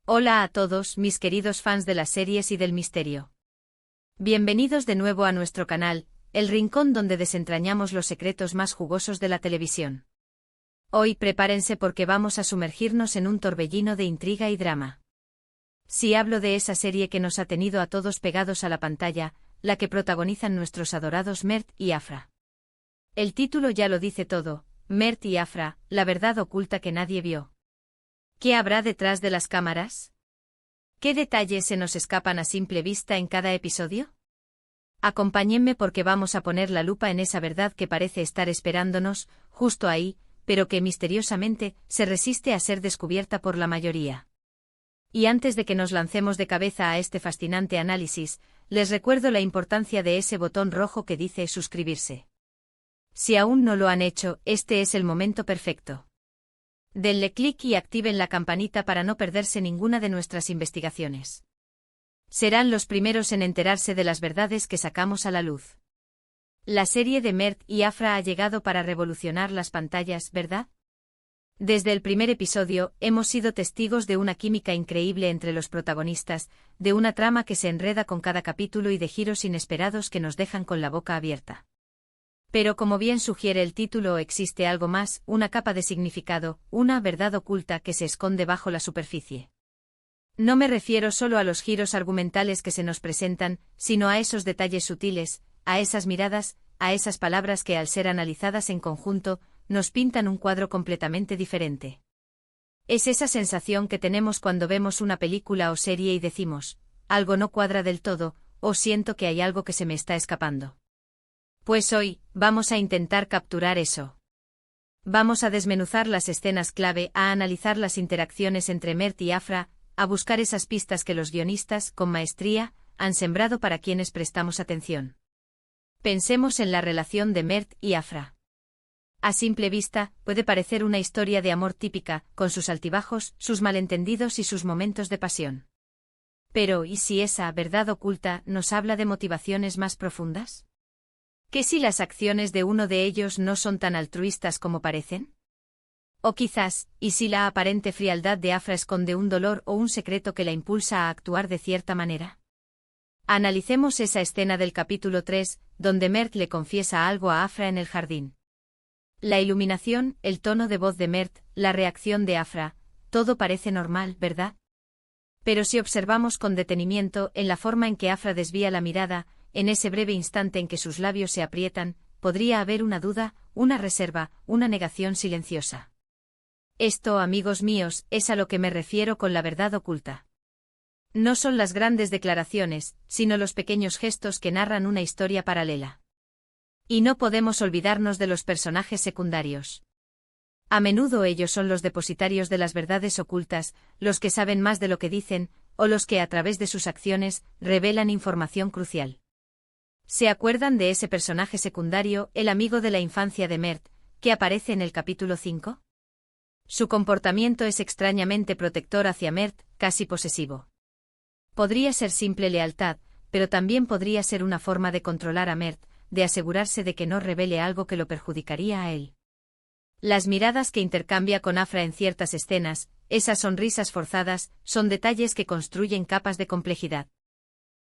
Hola a todos, mis queridos fans de las series y del misterio. Bienvenidos de nuevo a nuestro canal, el rincón donde desentrañamos los secretos más jugosos de la televisión. Hoy prepárense porque vamos a sumergirnos en un torbellino de intriga y drama. Si hablo de esa serie que nos ha tenido a todos pegados a la pantalla, la que protagonizan nuestros adorados Mert y Afra. El título ya lo dice todo, Mert y Afra, la verdad oculta que nadie vio. ¿Qué habrá detrás de las cámaras? ¿Qué detalles se nos escapan a simple vista en cada episodio? Acompáñenme porque vamos a poner la lupa en esa verdad que parece estar esperándonos, justo ahí, pero que misteriosamente se resiste a ser descubierta por la mayoría. Y antes de que nos lancemos de cabeza a este fascinante análisis, les recuerdo la importancia de ese botón rojo que dice suscribirse. Si aún no lo han hecho, este es el momento perfecto. Denle clic y activen la campanita para no perderse ninguna de nuestras investigaciones. Serán los primeros en enterarse de las verdades que sacamos a la luz. La serie de Mert y Afra ha llegado para revolucionar las pantallas, ¿verdad? Desde el primer episodio, hemos sido testigos de una química increíble entre los protagonistas, de una trama que se enreda con cada capítulo y de giros inesperados que nos dejan con la boca abierta. Pero como bien sugiere el título, existe algo más, una capa de significado, una verdad oculta que se esconde bajo la superficie. No me refiero solo a los giros argumentales que se nos presentan, sino a esos detalles sutiles, a esas miradas, a esas palabras que al ser analizadas en conjunto, nos pintan un cuadro completamente diferente. Es esa sensación que tenemos cuando vemos una película o serie y decimos, algo no cuadra del todo, o siento que hay algo que se me está escapando. Pues hoy, vamos a intentar capturar eso. Vamos a desmenuzar las escenas clave, a analizar las interacciones entre Mert y Afra, a buscar esas pistas que los guionistas, con maestría, han sembrado para quienes prestamos atención. Pensemos en la relación de Mert y Afra. A simple vista, puede parecer una historia de amor típica, con sus altibajos, sus malentendidos y sus momentos de pasión. Pero, ¿y si esa verdad oculta nos habla de motivaciones más profundas? ¿Qué si las acciones de uno de ellos no son tan altruistas como parecen? O quizás, ¿y si la aparente frialdad de Afra esconde un dolor o un secreto que la impulsa a actuar de cierta manera? Analicemos esa escena del capítulo 3, donde Mert le confiesa algo a Afra en el jardín. La iluminación, el tono de voz de Mert, la reacción de Afra, todo parece normal, ¿verdad? Pero si observamos con detenimiento en la forma en que Afra desvía la mirada, en ese breve instante en que sus labios se aprietan, podría haber una duda, una reserva, una negación silenciosa. Esto, amigos míos, es a lo que me refiero con la verdad oculta. No son las grandes declaraciones, sino los pequeños gestos que narran una historia paralela. Y no podemos olvidarnos de los personajes secundarios. A menudo ellos son los depositarios de las verdades ocultas, los que saben más de lo que dicen, o los que a través de sus acciones, revelan información crucial. ¿Se acuerdan de ese personaje secundario, el amigo de la infancia de Mert, que aparece en el capítulo 5? Su comportamiento es extrañamente protector hacia Mert, casi posesivo. Podría ser simple lealtad, pero también podría ser una forma de controlar a Mert, de asegurarse de que no revele algo que lo perjudicaría a él. Las miradas que intercambia con Afra en ciertas escenas, esas sonrisas forzadas, son detalles que construyen capas de complejidad.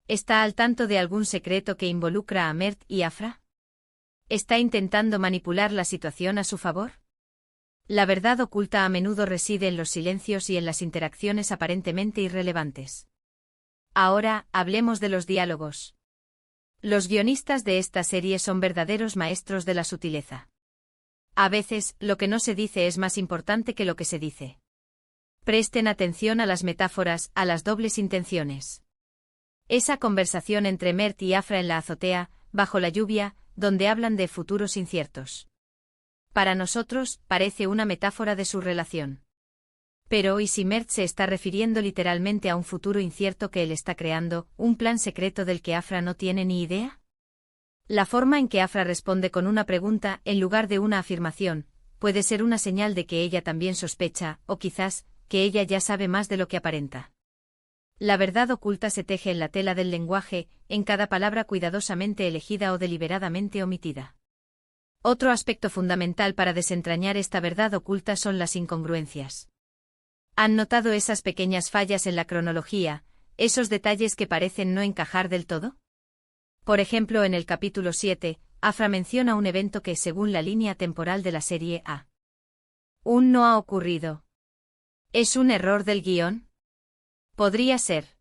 ¿Está al tanto de algún secreto que involucra a Mert y Afra? ¿Está intentando manipular la situación a su favor? La verdad oculta a menudo reside en los silencios y en las interacciones aparentemente irrelevantes. Ahora, hablemos de los diálogos. Los guionistas de esta serie son verdaderos maestros de la sutileza. A veces, lo que no se dice es más importante que lo que se dice. Presten atención a las metáforas, a las dobles intenciones. Esa conversación entre Mert y Afra en la azotea, bajo la lluvia, donde hablan de futuros inciertos. Para nosotros, parece una metáfora de su relación. Pero ¿y si Mert se está refiriendo literalmente a un futuro incierto que él está creando, un plan secreto del que Afra no tiene ni idea? La forma en que Afra responde con una pregunta en lugar de una afirmación, puede ser una señal de que ella también sospecha, o quizás, que ella ya sabe más de lo que aparenta. La verdad oculta se teje en la tela del lenguaje, en cada palabra cuidadosamente elegida o deliberadamente omitida. Otro aspecto fundamental para desentrañar esta verdad oculta son las incongruencias. ¿Han notado esas pequeñas fallas en la cronología, esos detalles que parecen no encajar del todo? Por ejemplo, en el capítulo 7, Afra menciona un evento que, según la línea temporal de la serie aún no ha ocurrido. ¿Es un error del guión? Podría ser.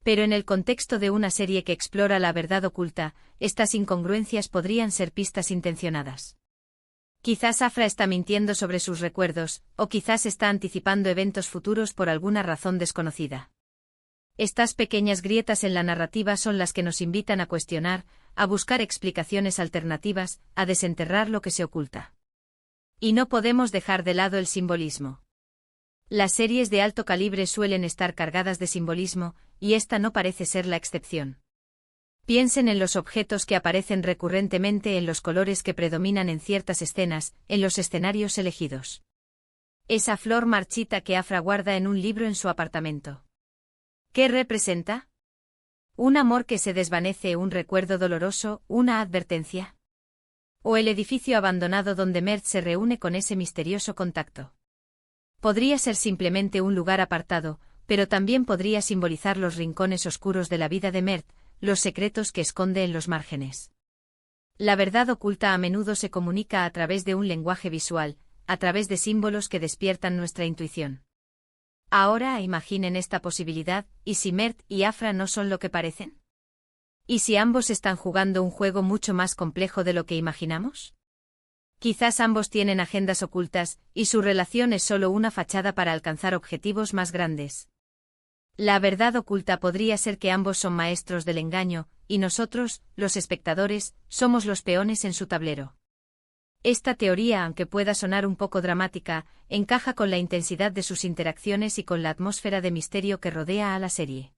Pero en el contexto de una serie que explora la verdad oculta, estas incongruencias podrían ser pistas intencionadas. Quizás Afra está mintiendo sobre sus recuerdos, o quizás está anticipando eventos futuros por alguna razón desconocida. Estas pequeñas grietas en la narrativa son las que nos invitan a cuestionar, a buscar explicaciones alternativas, a desenterrar lo que se oculta. Y no podemos dejar de lado el simbolismo. Las series de alto calibre suelen estar cargadas de simbolismo, y esta no parece ser la excepción. Piensen en los objetos que aparecen recurrentemente, en los colores que predominan en ciertas escenas, en los escenarios elegidos. Esa flor marchita que Afra guarda en un libro en su apartamento. ¿Qué representa? ¿Un amor que se desvanece, un recuerdo doloroso, una advertencia? ¿O el edificio abandonado donde Mert se reúne con ese misterioso contacto? Podría ser simplemente un lugar apartado, pero también podría simbolizar los rincones oscuros de la vida de Mert, los secretos que esconde en los márgenes. La verdad oculta a menudo se comunica a través de un lenguaje visual, a través de símbolos que despiertan nuestra intuición. Ahora imaginen esta posibilidad, ¿y si Mert y Afra no son lo que parecen? ¿Y si ambos están jugando un juego mucho más complejo de lo que imaginamos? Quizás ambos tienen agendas ocultas, y su relación es solo una fachada para alcanzar objetivos más grandes. La verdad oculta podría ser que ambos son maestros del engaño, y nosotros, los espectadores, somos los peones en su tablero. Esta teoría, aunque pueda sonar un poco dramática, encaja con la intensidad de sus interacciones y con la atmósfera de misterio que rodea a la serie.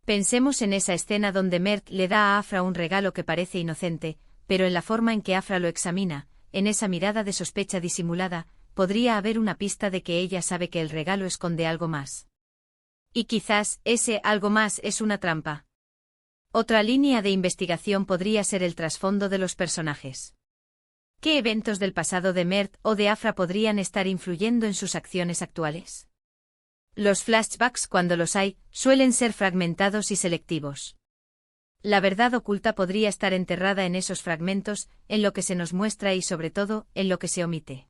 Pensemos en esa escena donde Mert le da a Afra un regalo que parece inocente, pero en la forma en que Afra lo examina, en esa mirada de sospecha disimulada, podría haber una pista de que ella sabe que el regalo esconde algo más. Y quizás ese algo más es una trampa. Otra línea de investigación podría ser el trasfondo de los personajes. ¿Qué eventos del pasado de Mert o de Afra podrían estar influyendo en sus acciones actuales? Los flashbacks, cuando los hay, suelen ser fragmentados y selectivos. La verdad oculta podría estar enterrada en esos fragmentos, en lo que se nos muestra y sobre todo, en lo que se omite.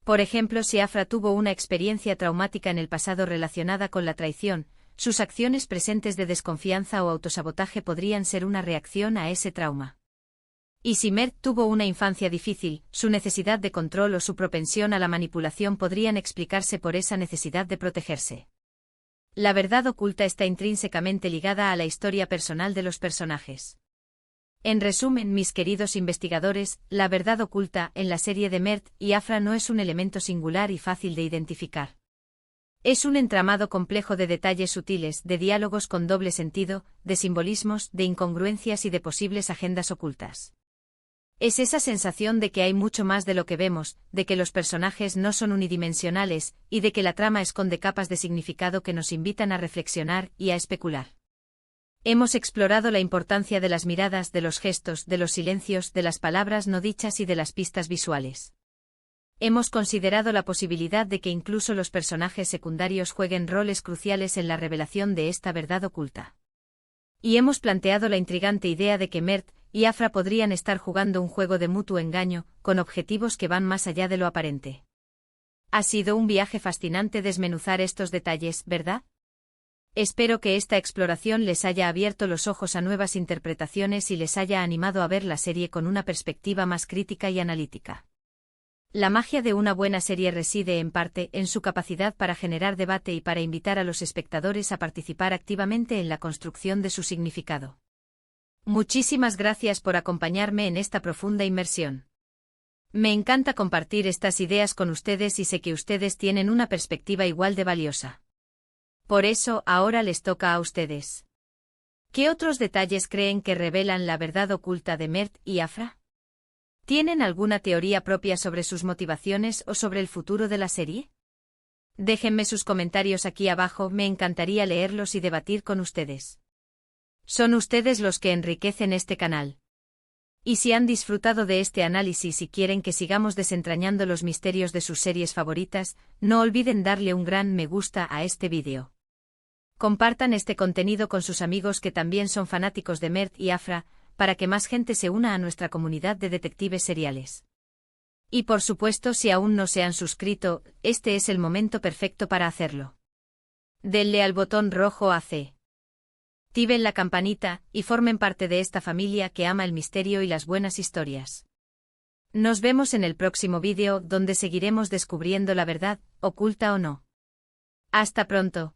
Por ejemplo, si Afra tuvo una experiencia traumática en el pasado relacionada con la traición, sus acciones presentes de desconfianza o autosabotaje podrían ser una reacción a ese trauma. Y si Mert tuvo una infancia difícil, su necesidad de control o su propensión a la manipulación podrían explicarse por esa necesidad de protegerse. La verdad oculta está intrínsecamente ligada a la historia personal de los personajes. En resumen, mis queridos investigadores, la verdad oculta en la serie de Mert y Afra no es un elemento singular y fácil de identificar. Es un entramado complejo de detalles sutiles, de diálogos con doble sentido, de simbolismos, de incongruencias y de posibles agendas ocultas. Es esa sensación de que hay mucho más de lo que vemos, de que los personajes no son unidimensionales, y de que la trama esconde capas de significado que nos invitan a reflexionar y a especular. Hemos explorado la importancia de las miradas, de los gestos, de los silencios, de las palabras no dichas y de las pistas visuales. Hemos considerado la posibilidad de que incluso los personajes secundarios jueguen roles cruciales en la revelación de esta verdad oculta. Y hemos planteado la intrigante idea de que Mert y Afra podrían estar jugando un juego de mutuo engaño, con objetivos que van más allá de lo aparente. Ha sido un viaje fascinante desmenuzar estos detalles, ¿verdad? Espero que esta exploración les haya abierto los ojos a nuevas interpretaciones y les haya animado a ver la serie con una perspectiva más crítica y analítica. La magia de una buena serie reside en parte en su capacidad para generar debate y para invitar a los espectadores a participar activamente en la construcción de su significado. Muchísimas gracias por acompañarme en esta profunda inmersión. Me encanta compartir estas ideas con ustedes y sé que ustedes tienen una perspectiva igual de valiosa. Por eso, ahora les toca a ustedes. ¿Qué otros detalles creen que revelan la verdad oculta de Mert y Afra? ¿Tienen alguna teoría propia sobre sus motivaciones o sobre el futuro de la serie? Déjenme sus comentarios aquí abajo, me encantaría leerlos y debatir con ustedes. Son ustedes los que enriquecen este canal. Y si han disfrutado de este análisis y quieren que sigamos desentrañando los misterios de sus series favoritas, no olviden darle un gran me gusta a este vídeo. Compartan este contenido con sus amigos que también son fanáticos de Mert y Afra, para que más gente se una a nuestra comunidad de detectives seriales. Y por supuesto, si aún no se han suscrito, este es el momento perfecto para hacerlo. Denle al botón rojo AC. Activen la campanita, y formen parte de esta familia que ama el misterio y las buenas historias. Nos vemos en el próximo vídeo donde seguiremos descubriendo la verdad, oculta o no. Hasta pronto.